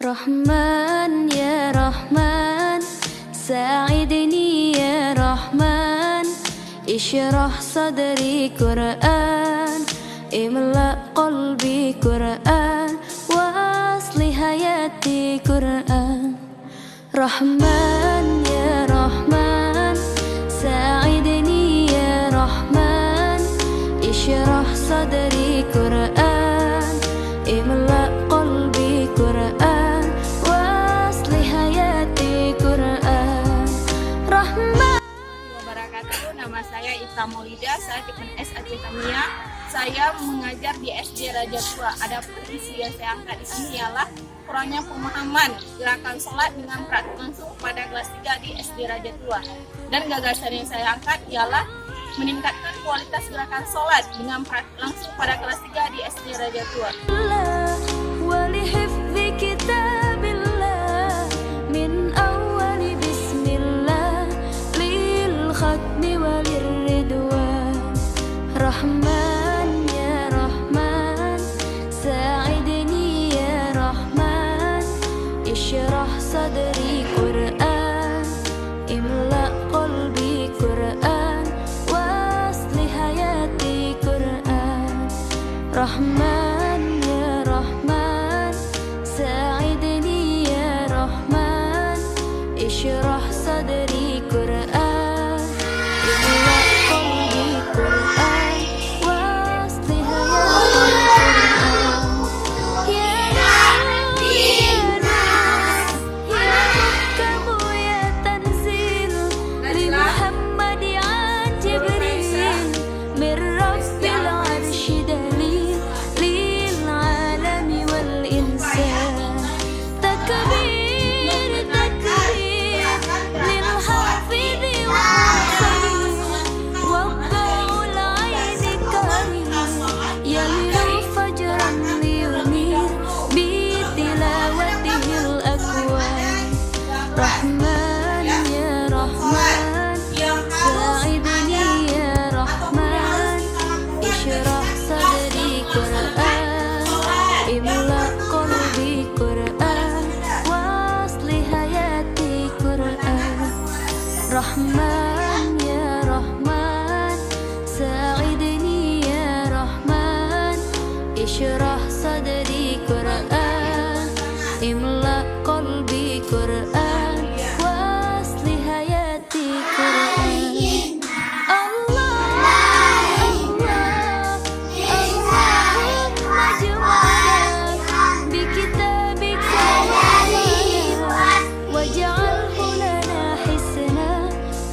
Rahman ya Rahman, sa'idni ya Rahman, ishrah sadri Quran, imla qalbi Quran, wa asli hayati Quran. Rahman ya Rahman, sa'idni ya Rahman, ishrah sadri Quran, imla qalbi Quran, wa asli hayati Quran. Rahman wabarakatuh. Nama saya Ita Maulida, saya tipe S Aceh Tamia. Saya mengajar di SD Raja Tua. Adapun isi yang saya angkat di sini ialah kurangnya pemahaman gerakan sholat dengan praktik langsung pada kelas 3 di SD Raja Tua. Dan gagasan yang saya angkat ialah meningkatkan kualitas gerakan sholat dengan praktik langsung pada kelas 3 di SD Raja Tua. ولحفظ كتاب الله من أول بسم الله للختم وللرضوان. رحمن يا رحمن، ساعدني يا رحمن، اشرح صدري قرآن، املأ قلبي قرآن، واصلح حياتي قرآن. رحمن يا رحمن، ساعدني يا رحمن، اشرح صدري قرآن، املأ قلبي قرآن، واصلح حياتي قرآن. يا نور يا نور يا محكم يا تنزيل لمحمد عن جبريل من رب العرش دليل للعالم والإنسان. تكبير تكبير للحافظ والمرسلين، وضع العين كريم يلي فجرا لينير بتلاوته الأكوان. رحمن يا رحمن، ساعدني يا رحمن، اشرح صدري قرآن، املأ قلبي قرآن، واصلح حياتي قرآن. رحمن يا رحمن، ساعدني يا رحمن، اشرح صدري قرآن، املأ قلبي قرآن، واصلح حياتي قرآن. اللهم اجمعنا بكتابك واجعله لنا حسنا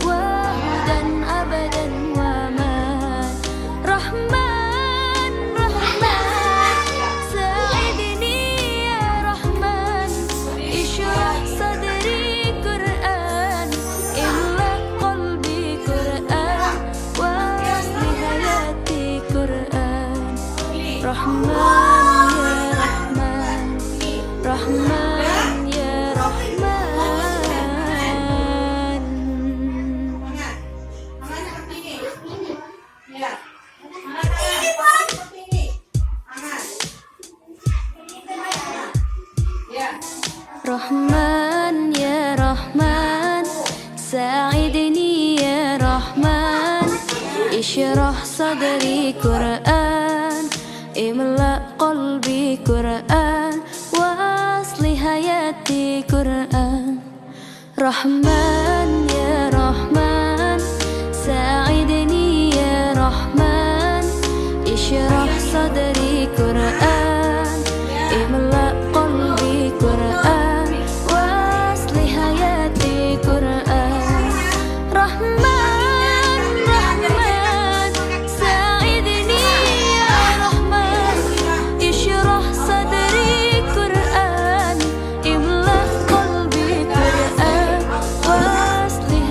وهدى أبدا وأمان. رحمن رحمن، ساعدني يا رحمن، اشرح صدري قرآن، املأ قلبي قرآن، واصلح حياتي قرآن. رحمن يا رحمن، رحمن يا رحمن. رحمن يا رحمن، ساعدني يا رحمن، اشرح صدري قرآن، املأ قلبي قرآن، واصلح حياتي قرآن. رحمن يا رحمن، ساعدني يا رحمن، اشرح صدري قرآن، املأ قلبي قرآن، واصلح حياتي قرآن. رحمن رحمن، ساعدني يا رحمن، اشرح صدري قرآن، املأ قلبي قرآن، واصلح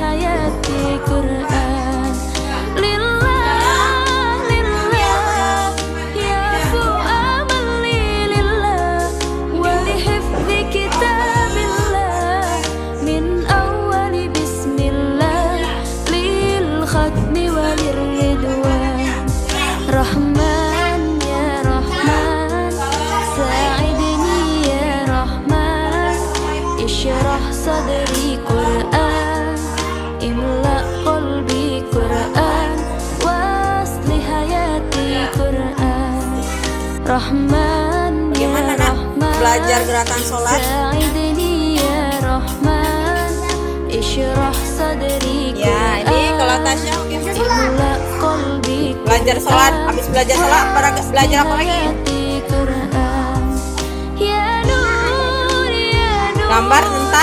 Rahman Bagaimana nak belajar gerakan sholat? ساعدني يا رحمن اشرح صدري Ya, ini kalau Tasya oke. املأ قلبي Belajar sholat, habis belajar sholat belajar apa lagi? قرآن يا نور يا نور Gambar tentang